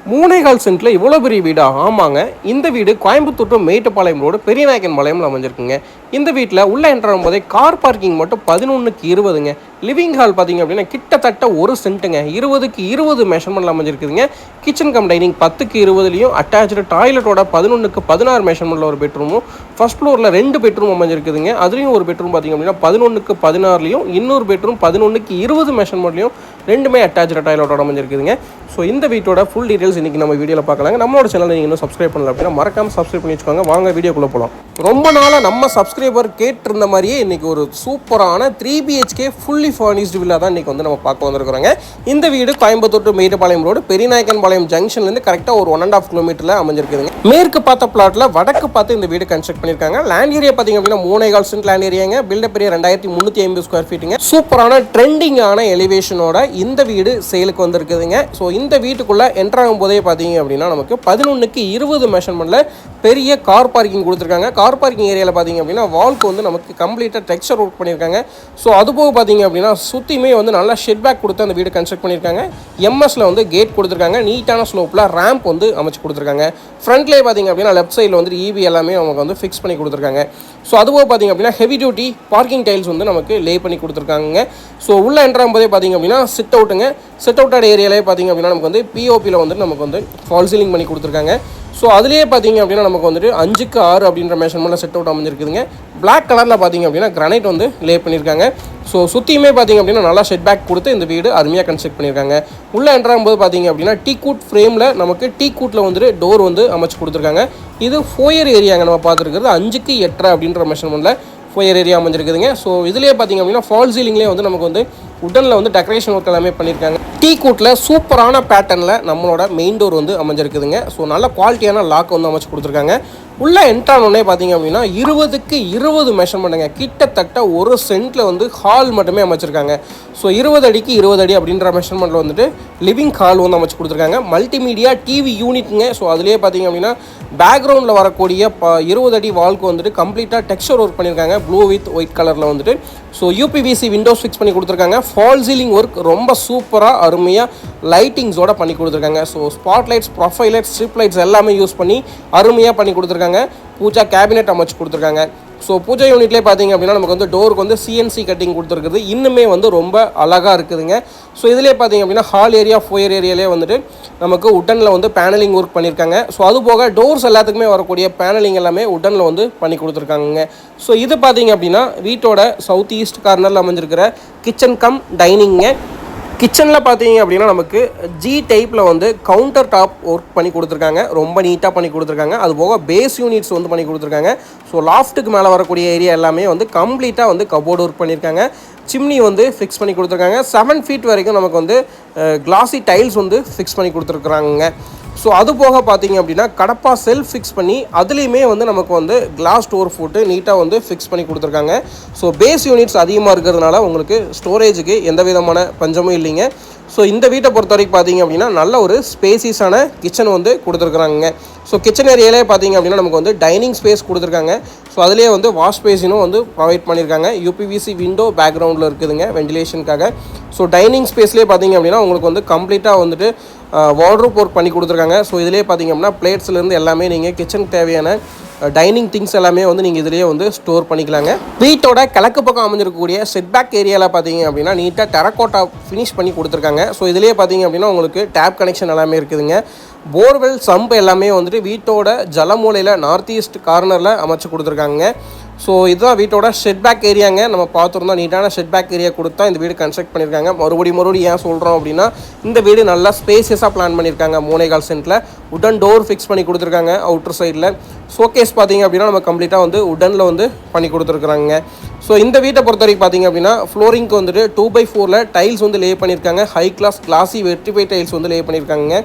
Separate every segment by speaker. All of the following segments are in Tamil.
Speaker 1: 3.25 சென்ட்ல இவ்வளோ பெரிய வீடா? ஆமாங்க. இந்த வீடு கோயம்புத்தூர் டு மேட்டுப்பாளையம் ரோடு பெரியநாயக்கன் பாளையம்ல அமைஞ்சிருக்குங்க. இந்த வீட்டில் உள்ள என்டர் ஆகும்போதே கார் பார்க்கிங் மட்டும் 11க்கு 20ங்க. லிவிங் ஹால் பார்த்தீங்க அப்படின்னா கிட்டத்தட்ட 1 சென்ட்டுங்க. 20க்கு 20 மெஷர்மெண்ட்ல அமைஞ்சிருக்குதுங்க. கிச்சன் கம் டைனிங் 10க்கு 20லையும் அட்டாச்சு டாய்லெட்டோட 11க்கு 16 மெஷர்மெண்ட்ல ஒரு பெட்ரூமும், ஃபர்ஸ்ட் ஃப்ளோரில் 2 பெட்ரூம் அமைஞ்சிருக்குதுங்க. அதுலேயும் ஒரு பெட்ரூம் பார்த்தீங்க அப்படின்னா 11க்கு 16லையும், இன்னொரு பெட்ரூம் 11க்கு 20 மெஷர்மெண்ட்லையும் ரெண்டுமே அட்டாச்சு டாய்லெட்டோட அமைஞ்சிருக்குதுங்க. ஸோ இந்த வீட்டோட ஃபுல் டீடைல்ஸ் இன்றைக்கி நம்ம வீடியோவில் பார்க்கலாங்க. நம்மளோட சேனலை நீங்கள் இன்னும் சப்ஸ்கிரைப் பண்ணல அப்படின்னா மறக்காமல் சப்ஸ்கிரைப் பண்ணி வச்சுக்கோங்க. வாங்க வீடியோக்குள்ளே போகலாம். ரொம்ப நாளாக நம்ம சப்ஸ்கிரைபர் கேட்டிருந்த மாதிரியே இன்றைக்கி ஒரு சூப்பரான 3 BHK ஃபுல்லி ஃபர்னிஷ்டு வில்லா தான் இன்றைக்கி வந்து நம்ம பார்க்க வந்திருக்கிறோங்க. இந்த வீடு கோயம்புத்தூர் டு மேட்டுப்பாளையம் ரோடு பெரியநாயக்கன் பாளையம் ஜங்ஷன்லேருந்து கரெக்டாக ஒரு 1.5 கிலோமீட்டரில் அமைஞ்சிருக்குதுங்க. மேற்கு பார்த்த பிளாட்டில் வடக்கு பார்த்து இந்த வீடு கன்ஸ்ட்ரக்ட் பண்ணியிருக்காங்க. லேண்ட் ஏரியா பார்த்தீங்க அப்படின்னா 3.25 சென்ட் லேண்ட் ஏரியாங்க. பில்டப் ஏரியா 2350 ஸ்கொயர் ஃபீட்டுங்க. சூப்பரான ட்ரெண்டிங்கான எலிவேஷனோட இந்த வீடு சேலுக்கு வந்திருக்குதுங்க. ஸோ இந்த வீட்டுக்குள்ளே என்ட்ரு ஆகும் போதே பார்த்தீங்க அப்படின்னா நமக்கு 11க்கு 20 மெஷர்மெண்ட்டில் பெரிய கார் பார்க்கிங் கொடுத்துருக்காங்க. கார் பார்க்கிங் ஏரியாவில் பார்த்தீங்க அப்படின்னா வால்க்கு வந்து நமக்கு கம்ப்ளீட்டாக டெக்ஸ்சர் ஒர்க் பண்ணியிருக்காங்க. ஸோ அதுபோக பார்த்தீங்க அப்படின்னா சுற்றியுமே வந்து நல்லா ஷெட் பேக் கொடுத்து அந்த வீடு கன்ஸ்ட்ரக்ட் பண்ணியிருக்காங்க. எம்எஸ்ல வந்து கேட் கொடுத்துருக்காங்க. நீட்டான ஸ்லோப்பில் ரேம்ப் வந்து அமைச்சு கொடுத்துருக்காங்க. ஃப்ரண்ட்லேயே பார்த்தீங்க அப்படின்னா லெஃப்ட் சைடில் வந்து இபி எல்லாமே அவங்க வந்து ஃபிக்ஸ் பண்ணி கொடுத்துருக்காங்க. ஸோ அதுபோக பார்த்தீங்க அப்படின்னா ஹெவி டியூட்டி பார்க்கிங் டைல்ஸ் வந்து நமக்கு லே பண்ணி கொடுத்துருக்காங்க. ஸோ உள்ளே என்ட்ரு ஆகும்போதே பார்த்தீங்க அப்படின்னா சிட் அவுட்டுங்க. சிட் அவுட்டட் ஏரியாலே பார்த்தீங்க அப்படின்னா நமக்கு வந்து பிஓபியில் வந்து நமக்கு வந்து ஃபால் சீலிங் பண்ணி கொடுத்துருக்காங்க. ஸோ அதுலேயே பார்த்தீங்க அப்படின்னா நமக்கு வந்துட்டு 5க்கு 6 அப்படின்ற மெஷர்மெண்ட்டில் செட் அவுட் அமைஞ்சிருக்குதுங்க. பிளாக் கலரில் பார்த்தீங்க அப்படின்னா கிரானைட் வந்து லே பண்ணியிருக்காங்க. ஸோ சுற்றியுமே பார்த்தீங்க அப்படின்னா நல்லா ஷெட் பேக் கொடுத்து இந்த வீடு அருமையாக கன்ஸ்ட்ரக்ட் பண்ணியிருக்காங்க. உள்ளே என்ட்ராகும்போது பார்த்தீங்க அப்படின்னா டீ கூட் ஃப்ரேமில் நமக்கு டீ கூட்டில் வந்துட்டு டோர் வந்து அமைச்சு கொடுத்துருக்காங்க. இது ஃபோயர் ஏரியாங்க. நம்ம பார்த்துருக்கிறது 5க்கு 8 அப்படின்ற மெஷர்மெண்ட்டில் ஃபோயர் ஏரியா அமைஞ்சிருக்குதுங்க. ஸோ இதுலேயே பார்த்தீங்க அப்படின்னா ஃபால் சீலிங்லேயே வந்து நமக்கு வந்து உடனில் வந்து டெக்கரேஷன் ஒர்க் எல்லாமே பண்ணியிருக்காங்க. டீ கூட்டில் சூப்பரான பேட்டர்னில் நம்மளோட மெயின் டோர் வந்து அமைஞ்சிருக்குதுங்க. ஸோ நல்ல குவாலிட்டியான லாக் வந்து அமைச்சு கொடுத்துருக்காங்க. உள்ளே என்ட்ரானோடனே பார்த்தீங்க அப்படின்னா 20க்கு 20 மெஷர்மெண்ட்டுங்க. கிட்டத்தட்ட 1 சென்ட்டில் வந்து ஹால் மட்டுமே அமைச்சிருக்காங்க. ஸோ 20 அடிக்கு 20 அடி அப்படின்ற மெஷர்மெண்ட்டில் வந்துட்டு லிவிங் ஹால் வந்து அமைச்சு கொடுத்துருக்காங்க. Multimedia TV யூனிட்டுங்க. ஸோ அதுலேயே பார்த்தீங்க அப்படின்னா பேக்ரவுண்டில் வரக்கூடிய 20 அடி வால்க்கு வந்துட்டு கம்ப்ளீட்டாக டெக்ஸ்சர் ஒர்க் பண்ணியிருக்காங்க. ப்ளூ வித் ஒயிட் கலரில் வந்துட்டு. ஸோ யூபிவிசி விண்டோஸ் ஃபிக்ஸ் பண்ணி கொடுத்துருக்காங்க. ஃபால் சீலிங் ஒர்க் ரொம்ப சூப்பராக அருமையாக லைட்டிங்ஸோட பண்ணி கொடுத்துருக்காங்க. So spot lights, profile lights, strip lights எல்லாமே யூஸ் பண்ணி அருமையாக பண்ணி கொடுத்துருக்காங்க. பூஜா கேபினெட் அமைச்சு கொடுத்துருக்காங்க. ஸோ பூஜா யூனிட்லேயே பார்த்தீங்க அப்படின்னா நமக்கு வந்து டோருக்கு வந்து சிஎன்சி கட்டிங் கொடுத்துருக்குது. இன்னுமே வந்து ரொம்ப அழகாக இருக்குதுங்க. ஸோ இதிலே பார்த்தீங்க அப்படின்னா ஹால் ஏரியா, ஃபோயர் ஏரியாலே வந்துட்டு நமக்கு உட்டனில் வந்து பேனலிங் ஒர்க் பண்ணியிருக்காங்க. ஸோ அது போக டோர்ஸ் எல்லாத்துக்குமே வரக்கூடிய பேனலிங் எல்லாமே உட்டனில் வந்து பண்ணி கொடுத்துருக்காங்க. ஸோ இது பார்த்தீங்க அப்படின்னா வீட்டோட சவுத் ஈஸ்ட் கார்னரில் அமைஞ்சிருக்கிற கிச்சன் கம் டைனிங்க. கிச்சனில் பார்த்தீங்க அப்படின்னா நமக்கு ஜி டைப்பில் வந்து கவுண்டர் டாப் ஒர்க் பண்ணி கொடுத்துருக்காங்க. ரொம்ப நீட்டாக பண்ணி கொடுத்துருக்காங்க. அது போக பேஸ் யூனிட்ஸ் வந்து பண்ணி கொடுத்துருக்காங்க. ஸோ லாஃப்ட்டுக்கு மேலே வரக்கூடிய ஏரியா எல்லாமே வந்து கம்ப்ளீட்டாக வந்து கபோர்டு ஒர்க் பண்ணியிருக்காங்க. சிம்னி வந்து ஃபிக்ஸ் பண்ணி கொடுத்துருக்காங்க. 7 ஃபீட் வரைக்கும் நமக்கு வந்து கிளாசி டைல்ஸ் வந்து ஃபிக்ஸ் பண்ணி கொடுத்துருக்குறாங்க. ஸோ அது போக பார்த்தீங்க அப்படின்னா கடப்பா செல்ஃப் ஃபிக்ஸ் பண்ணி அதுலேயுமே வந்து நமக்கு வந்து கிளாஸ் டோர் போட்டு நீட்டாக வந்து ஃபிக்ஸ் பண்ணி கொடுத்துருக்காங்க. ஸோ பேஸ் யூனிட்ஸ் அதிகமாக இருக்கிறதுனால உங்களுக்கு ஸ்டோரேஜுக்கு எந்த விதமான பஞ்சமும் இல்லைங்க. ஸோ இந்த வீட்டை பொறுத்த வரைக்கும் பார்த்தீங்க அப்படின்னா நல்ல ஒரு ஸ்பேசிஸான கிச்சன் வந்து கொடுத்துருக்குறாங்க. ஸோ கிச்சன் ஏரியாலே பார்த்தீங்க அப்படின்னா நமக்கு வந்து டைனிங் ஸ்பேஸ் கொடுத்துருக்காங்க. ஸோ அதிலே வந்து வாஷ் பேசினும் வந்து ப்ரொவைட் பண்ணியிருக்காங்க. யூபிவிசி விண்டோ பேக்ரவுண்டில் இருக்குதுங்க வென்டிலேஷனுக்காக. ஸோ டைனிங் ஸ்பேஸ்லேயே பார்த்தீங்க அப்படின்னா உங்களுக்கு வந்து கம்ப்ளீட்டாக வந்துட்டு வார்ட்ரோப் ஒர்க் பண்ணி கொடுத்துருக்காங்க. ஸோ இதிலே பார்த்தீங்க அப்படின்னா பிளேட்ஸ்லேருந்து எல்லாமே நீங்கள் கிச்சனுக்கு தேவையான டைனிங் திங்ஸ் எல்லாமே வந்து நீங்கள் இதிலேயே வந்து ஸ்டோர் பண்ணிக்கலாங்க. வீட்டோட கிழக்கு பக்கம் அமைஞ்சிருக்கக்கூடிய செட்பேக் ஏரியாவில் பார்த்தீங்க அப்படின்னா நீட்டாக டெரக்கோட்டா ஃபினிஷ் பண்ணி கொடுத்துருக்காங்க. ஸோ இதிலேயே பார்த்தீங்க அப்படின்னா உங்களுக்கு டேப் கனெக்ஷன் எல்லாமே இருக்குதுங்க. போர்வெல் சம்ப் எல்லாமே வந்துட்டு வீட்டோட ஜலமூலையில் நார்த் ஈஸ்ட் கார்னரில் அமைச்சு கொடுத்துருக்காங்க. ஸோ இதுதான் வீட்டோட ஷெட்பேக் ஏரியாங்க. நம்ம பார்த்துருந்தோம் நீட்டான ஷெட்பேக் ஏரியா கொடுத்தா இந்த வீடு கன்ஸ்ட்ரக்ட் பண்ணியிருக்காங்க. மறுபடியும் ஏன் சொல்கிறோம் அப்படின்னா இந்த வீடு நல்லா ஸ்பேசியஸாக பிளான் பண்ணியிருக்காங்க. 3.25 சென்ட்டில் உடன் டோர் ஃபிக்ஸ் பண்ணி கொடுத்துருக்காங்க. அவுட்டர் சைடில் ஷோகேஸ் பார்த்தீங்க அப்படின்னா நம்ம கம்ப்ளீட்டாக வந்து உடனில் வந்து பண்ணி கொடுத்துருக்குறாங்க. ஸோ இந்த வீட்டை பொறுத்த வரைக்கும் பார்த்தீங்க அப்படின்னா ஃப்ளோரிங்க்கு வந்துட்டு 2x4 டைல்ஸ் வந்து லே பண்ணியிருக்காங்க. ஹை கிளாஸ் கிளாசி வெர்டிஃபை டைல்ஸ் வந்து லே பண்ணியிருக்காங்க.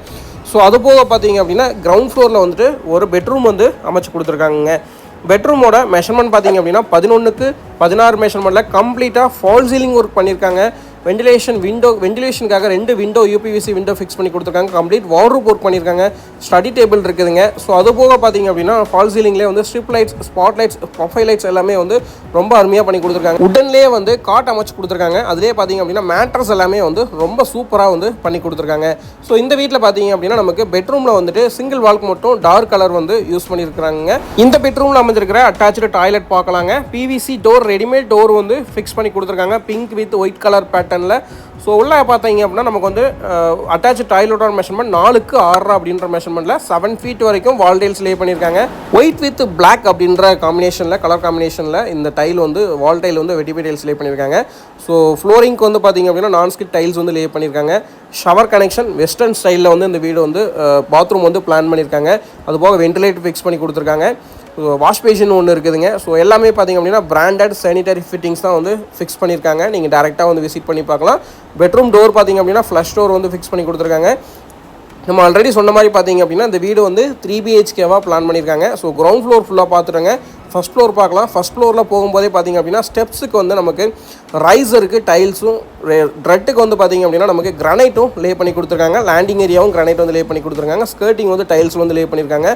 Speaker 1: ஸோ அது போக பார்த்தீங்க அப்படின்னா கிரவுண்ட் ஃப்ளோரில் வந்துட்டு ஒரு பெட்ரூம் வந்து அமைச்சு கொடுத்துருக்காங்க. பெட்ரூமோட மெஷர்மெண்ட் பார்த்தீங்க அப்படின்னா 11க்கு 16 மெஷர்மெண்ட்டில் கம்ப்ளீட்டாக ஃபால் சீலிங் ஒர்க் பண்ணியிருக்காங்க. வெண்டிலேஷனுக்காக 2 விண்டோ யூபிவிசி விண்டோ ஃபிக்ஸ் பண்ணி கொடுத்துருக்காங்க. கம்ப்ளீட் வார்ட்ரோப் ஒர்க் பண்ணியிருக்காங்க. ஸ்டடி டேபிள் இருக்குதுங்க. ஸோ அது போக பார்த்தீங்க அப்படின்னா ஃபால் சீலிங்லேயே வந்து strip lights, spot lights, profile lights எல்லாமே வந்து ரொம்ப அருமையாக பண்ணி கொடுத்துருக்காங்க. உடன்லேயே வந்து காட் அமைச்சு கொடுத்துருக்காங்க. அதுலேயே பார்த்தீங்க அப்படின்னா மேட்ரஸ் எல்லாமே வந்து ரொம்ப சூப்பராக வந்து பண்ணி கொடுத்துருக்காங்க. ஸோ இந்த வீட்டில் பார்த்தீங்க அப்படின்னா நமக்கு பெட்ரூமில் வந்துட்டு சிங்கிள் வால்க்கு மட்டும் டார்க் கலர் வந்து யூஸ் பண்ணியிருக்காங்க. இந்த பெட்ரூமில் அமைஞ்சிருக்கிற அட்டாச்சு டாய்லெட் பார்க்கலாங்க. பிவிசி டோர், ரெடிமேட் டோர் வந்து ஃபிக்ஸ் பண்ணி கொடுத்துருக்காங்க பிங்க் வித் ஒயிட் கலர் பேட்டர்னில். ஸோ உள்ள பார்த்தீங்க அப்படின்னா நமக்கு வந்து அட்டாச் டாய்லெட்டோட மெஷர்மெண்ட் 4க்கு 6 அப்படின்ற மெஷர்மெண்ட்டில் 7 ஃபீட் வரைக்கும் வால் டைல்ஸ் லே பண்ணியிருக்காங்க. ஒயிட் வித் பிளாக் அப்படின்ற காம்பினேஷனில், கலர் காம்பினேஷனில் இந்த டைல் வந்து வால் டைல் வந்து வெட்டிபி டைல்ஸ் லே பண்ணியிருக்காங்க. ஸோ ஃப்ளோரிங்க்கு வந்து பார்த்தீங்க அப்படின்னா நான்ஸ்கிட் டைல்ஸ் வந்து லே பண்ணியிருக்காங்க. ஷவர் கனெக்ஷன் வெஸ்டர்ன் ஸ்டைலில் வந்து இந்த வீடு வந்து பாத்ரூம் வந்து பிளான் பண்ணியிருக்காங்க. அதுபோக வென்டிலேட்டர் ஃபிக்ஸ் பண்ணி கொடுத்துருக்காங்க. வாஷ் பேஷன் ஒன்று இருக்குதுங்க. ஸோ எல்லாமே பார்த்திங்க அப்படின்னா பிராண்டட் சானிடரி ஃபிட்டிங்ஸ் தான் வந்து ஃபிக்ஸ் பண்ணியிருக்காங்க. நீங்கள் டேரெக்டாக வந்து விசிட் பண்ணி பார்க்கலாம். பெட்ரூம் டோர் பார்த்திங்க அப்படின்னா ஃப்ளஷ் டோர் வந்து ஃபிக்ஸ் பண்ணி கொடுத்துருக்காங்க. நம்ம ஆல்ரெடி சொன்ன மாதிரி பார்த்தீங்க அப்படின்னா இந்த வீடு வந்து 3 BHKவாக பிளான் பண்ணியிருக்காங்க. ஸோ கிரவுண்ட் ஃப்ளோர் ஃபுல்லாக பார்த்துருங்க. ஃபஸ்ட் ஃப்ளோர் பார்க்கலாம். ஃபஸ்ட் ஃப்ளோரில் போகும்போதே பார்த்திங்க அப்படின்னா ஸ்டெப்ஸுக்கு வந்து நமக்கு ரைஸருக்கு டைல்ஸும், ட்ரெட்டுக்கு வந்து பார்த்திங்க அப்படின்னா நமக்கு கிரானைட்டும் லே பண்ணி கொடுத்துருக்காங்க. லேண்டிங் ஏரியாவும் கிரானைட் வந்து லே பண்ணி கொடுத்துருக்காங்க. ஸ்கர்ட்டிங் வந்து டைல்ஸ் வந்து லே பண்ணியிருக்காங்க.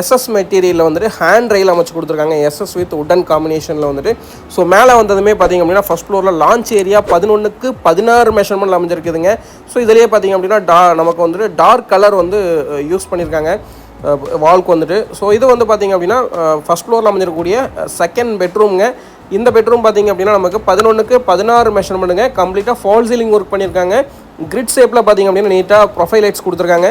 Speaker 1: எஸ்எஸ் மெட்டீரியலில் வந்துட்டு ஹேண்ட் ரெயில் அமைச்சு கொடுத்துருக்காங்க. எஸ்எஸ் வித் உடன் காம்பினேஷனில் வந்துட்டு. ஸோ மேலே வந்ததுமே பார்த்திங்க அப்படின்னா ஃபஸ்ட் ஃப்ளோரில் லான்ச் ஏரியா 11க்கு 16 மெஷர்மெண்ட் அமைஞ்சிருக்குதுங்க. ஸோ இதிலேயே பார்த்திங்க அப்படின்னா நமக்கு வந்துட்டு டார்க் கலர் வந்து யூஸ் பண்ணியிருக்காங்க வால்க்கு வந்துட்டு. ஸோ இது வந்து பார்த்திங்க அப்படின்னா ஃபஸ்ட் ஃப்ளோரில் அமைஞ்சிருக்கக்கூடிய செகண்ட் பெட்ரூம்ங்க. இந்த பெட்ரூம் பார்த்திங்க அப்படின்னா நமக்கு 11க்கு 16 மெஷர்மெண்ட்டுங்க. கம்ப்ளீட்டாக ஃபால் சீலிங் ஒர்க் பண்ணியிருக்காங்க. கிரிட் ஷேப்பில் பார்த்திங்க அப்படின்னா நீட்டாக ப்ரொஃபைல் லைட்ஸ் கொடுத்துருக்காங்க.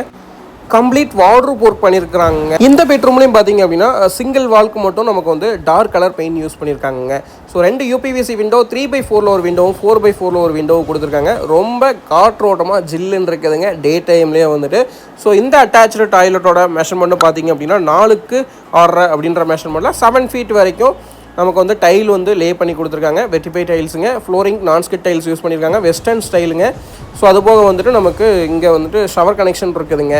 Speaker 1: கம்ப்ளீட் வார்ட்ரோப் ஒர்க் பண்ணியிருக்காங்க. இந்த பெட்ரூம்லையும் பார்த்தீங்க அப்படின்னா சிங்கிள் வால்க்கு மட்டும் நமக்கு வந்து டார்க் கலர் பெயிண்ட் யூஸ் பண்ணியிருக்காங்க. ஸோ 2 யூபிவிசி விண்டோ, 3/4 ஒரு விண்டோவும் 4/4 ஒரு விண்டோவும் கொடுத்துருக்காங்க. ரொம்ப காற்றோட்டமாக ஜில்லுன்னு இருக்குதுங்க டே டைம்லேயே வந்துட்டு. ஸோ இந்த அட்டாச்சு டாய்லெட்டோட மெஷர்மெண்ட்டும் பார்த்தீங்க அப்படின்னா 4க்கு 6 அப்படின்ற மெஷர்மெண்ட்டில் 7 ஃபீட் வரைக்கும் நமக்கு வந்து டைல் வந்து லே பண்ணி கொடுத்துருக்காங்க. வெட்டிஃபை டைல்ஸுங்க. ஃப்ளோரிங் நான்ஸ்கிட் டைல்ஸ் யூஸ் பண்ணியிருக்காங்க. வெஸ்டர்ன் ஸ்டைலுங்க. ஸோ அது போக வந்துட்டு நமக்கு இங்கே வந்துட்டு ஷவர் கனெக்ஷன் இருக்குதுங்க.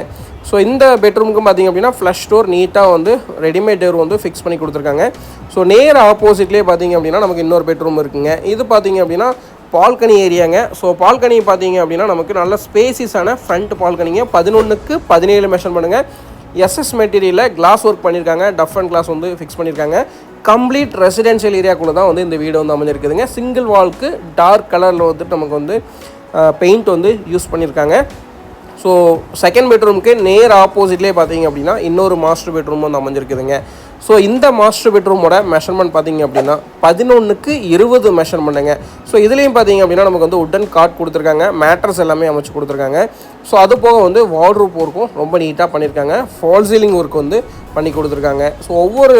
Speaker 1: ஸோ இந்த பெட்ரூமுக்கும் பார்த்திங்க அப்படின்னா ஃப்ளஷ் டோர் நீட்டாக வந்து ரெடிமேட் டோர் வந்து ஃபிக்ஸ் பண்ணி கொடுத்துருக்காங்க. ஸோ நேர் ஆப்போசிட்லேயே பார்த்திங்க அப்படின்னா நமக்கு இன்னொரு பெட்ரூம் இருக்குங்க. இது பார்த்திங்க அப்படின்னா பால்கனி ஏரியாங்க. ஸோ பால்கனி பார்த்திங்க அப்படின்னா நமக்கு நல்ல ஸ்பேசிஸான ஃப்ரண்ட் பால்கனிங்க. 11க்கு 17 மெஷர் பண்ணுங்க. எஸ்எஸ் மெட்டீரியலில் கிளாஸ் ஒர்க் பண்ணியிருக்காங்க. டஃப் அண்ட் கிளாஸ் வந்து ஃபிக்ஸ் பண்ணியிருக்காங்க. கம்ப்ளீட் ரெசிடென்ஷியல் ஏரியாக்குள்ளே தான் வந்து இந்த வீடு வந்து அமைஞ்சிருக்குதுங்க. சிங்கிள் வால்க்கு டார்க் கலரில் வந்துட்டு நமக்கு வந்து பெயிண்ட் வந்து யூஸ் பண்ணியிருக்காங்க. ஸோ செகண்ட் பெட்ரூமுக்கு நேர் ஆப்போசிட்லேயே பார்த்தீங்க அப்படின்னா இன்னொரு மாஸ்டர் பெட்ரூம் வந்து அமைஞ்சிருக்குதுங்க. ஸோ இந்த மாஸ்டர் பெட்ரூமோட மெஷர்மெண்ட் பார்த்தீங்க அப்படின்னா 11க்கு 20 மெஷர்மெண்ட்டுங்க. ஸோ இதுலேயும் பார்த்தீங்க அப்படின்னா நமக்கு வந்து உடன் காட் கொடுத்துருக்காங்க. மேட்ரஸ் எல்லாமே அமைச்சு கொடுத்துருக்காங்க. ஸோ அது போக வந்து வார்ட்ரோப் ஒர்க்கும் ரொம்ப நீட்டாக பண்ணியிருக்காங்க. ஃபால் சீலிங் ஒர்க் வந்து பண்ணி கொடுத்துருக்காங்க. ஸோ ஒவ்வொரு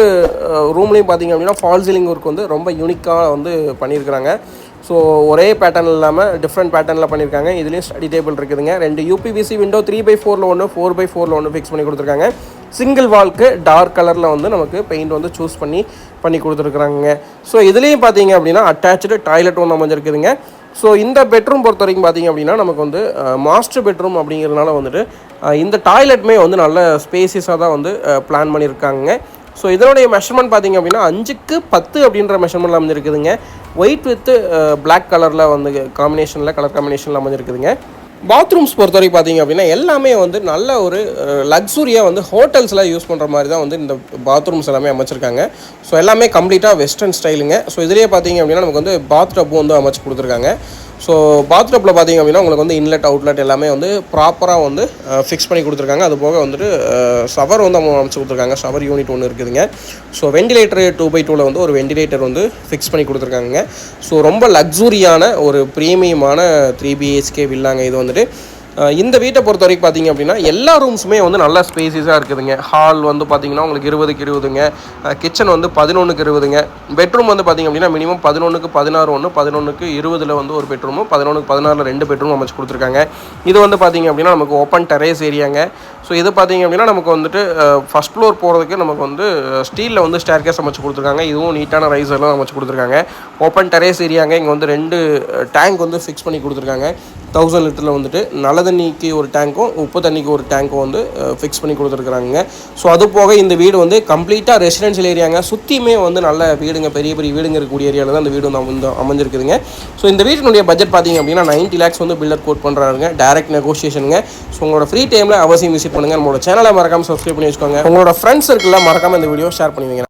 Speaker 1: ரூம்லேயும் பார்த்தீங்க அப்படின்னா ஃபால் சீலிங் ஒர்க் வந்து ரொம்ப யூனிக்காக வந்து பண்ணியிருக்கிறாங்க. ஸோ ஒரே பேட்டர்ன் இல்லாமல் டிஃப்ரெண்ட் பேட்டர்னில் பண்ணியிருக்காங்க. இதுலேயும் ஸ்டடி டேபிள் இருக்குதுங்க. 2 யூபிவிசி விண்டோ 3/4 ஒன்று, 4/4 ஒன்று ஃபிக்ஸ் பண்ணி கொடுத்துருக்காங்க. சிங்கிள் வால்க்கு டார்க் கலரில் வந்து நமக்கு பெயிண்ட் வந்து சூஸ் பண்ணி கொடுத்துருக்குறாங்க. ஸோ இதுலேயும் பார்த்தீங்க அப்படின்னா அட்டாச்சு டாய்லெட் ஒன்று அமைஞ்சிருக்குதுங்க. ஸோ இந்த பெட்ரூம் பொறுத்த வரைக்கும் பார்த்தீங்க அப்படின்னா நமக்கு வந்து மாஸ்டர் பெட்ரூம் அப்படிங்கிறதுனால வந்துட்டு இந்த டாய்லெட்டுமே வந்து நல்ல ஸ்பேசியஸாக தான் வந்து பிளான் பண்ணியிருக்காங்க. ஸோ இதனுடைய மெஷர்மெண்ட் பார்த்திங்க அப்படின்னா 5க்கு 10 அப்படின்ற மெஷர்மெண்ட்டில் அமைஞ்சிருக்குதுங்க. ஒயிட் வித் பிளாக் கலரில் வந்து கலர் காம்பினேஷனில் அமைஞ்சிருக்குதுங்க. பாத்ரூம்ஸ் பொறுத்த வரைக்கும் பார்த்திங்க அப்படின்னா எல்லாமே வந்து நல்ல ஒரு லக்ஸுரியாக வந்து ஹோட்டல்ஸில் யூஸ் பண்ணுற மாதிரி தான் வந்து இந்த பாத்ரூம்ஸ் எல்லாமே அமைச்சிருக்காங்க. ஸோ எல்லாமே கம்ப்ளீட்டாக வெஸ்டர்ன் ஸ்டைலுங்க. ஸோ இதிலே பார்த்திங்க அப்படின்னா நமக்கு வந்து பாத் டப்பும் வந்து அமைச்சு கொடுத்துருக்காங்க. ஸோ பாத்ரூப்பில் பார்த்திங்க அப்படின்னா உங்களுக்கு வந்து இன்லெட் அவுட்லெட் எல்லாமே வந்து ப்ராப்பராக வந்து ஃபிக்ஸ் பண்ணி கொடுத்துருக்காங்க. அது போக வந்துட்டு ஷவர் வந்து அமைச்சு கொடுத்துருக்காங்க. ஷவர் யூனிட் ஒன்று இருக்குதுங்க. ஸோ வெண்டிலேட்டர் 2/2 வந்து ஒரு வெண்டிலேட்டர் வந்து ஃபிக்ஸ் பண்ணி கொடுத்துருக்காங்க. ஸோ ரொம்ப லக்ஸுரியான ஒரு ப்ரீமியமான 3 BHK வில்லாங்க இது வந்துட்டு. இந்த வீட்டை பொறுத்த வரைக்கும் பார்த்திங்க அப்படின்னா எல்லா ரூம்ஸுமே வந்து நல்லா ஸ்பேசிஸாக இருக்குதுங்க. ஹால் வந்து பார்த்திங்கன்னா உங்களுக்கு 20க்கு 20ங்க. கிச்சன் வந்து 11க்கு 20ங்க. பெட்ரூம் வந்து பார்த்திங்க அப்படின்னா மினிமம் 11க்கு 16 ஒன்று, 11க்கு 20 வந்து ஒரு பெட்ரூமு, 11க்கு 16 2 பெட்ரூம் அமைச்சு கொடுத்துருக்காங்க. இது வந்து பார்த்திங்க அப்படின்னா நமக்கு ஓப்பன் டெரேஸ் ஏரியாங்க. ஸோ இது பார்த்திங்க அப்படின்னா நமக்கு வந்துட்டு ஃபஸ்ட் ஃப்ளோர் போகிறதுக்கு நமக்கு வந்து ஸ்டீலில் வந்து ஸ்டேர்கேஸ் அமைச்சு கொடுத்துருக்காங்க. இதுவும் நீட்டான ரைஸர்லாம் அமைச்சு கொடுத்துருக்காங்க. ஓப்பன் டெரேஸ் ஏரியாங்க. இங்கே வந்து 2 டேங்க் வந்து ஃபிக்ஸ் பண்ணி கொடுத்துருக்காங்க. 1000 லிட்டரில் வந்துட்டு நல்ல தண்ணிக்கு ஒரு டேங்க்கும் உப்பு தண்ணிக்கு ஒரு டேங்க்கும் வந்து ஃபிக்ஸ் பண்ணி கொடுத்துருக்குறாங்க. ஸோ அது போக இந்த வீடு வந்து கம்ப்ளீட்டாக ரெசிடென்ஷியல் ஏரியாங்க, சுற்றியுமே வந்து நல்ல வீடுங்க, பெரிய பெரிய வீடுங்க இருக்கக்கூடிய ஏரியாவில் தான் இந்த வீடு வந்து அமைஞ்சிருக்குதுங்க. ஸோ இந்த வீட்டினுடைய பட்ஜெட் பார்த்தீங்க அப்படின்னா 90 lakhs வந்து பில்டர் கோட் பண்ணுறாருங்க. டைரக்ட் நெகோசியேஷனுங்க. ஸோ உங்களோட ஃப்ரீ டைமில் அவசியம் விசிட் பண்ணுங்கள். நம்மளோட சேனலை மறக்காமல் சப்ஸ்கிரைப் பண்ணி வச்சுக்கோங்க. உங்களோட ஃப்ரெண்ட்ஸ் சர்க்கிளில் மறக்காமல் இந்த வீடியோ ஷேர் பண்ணுவீங்க.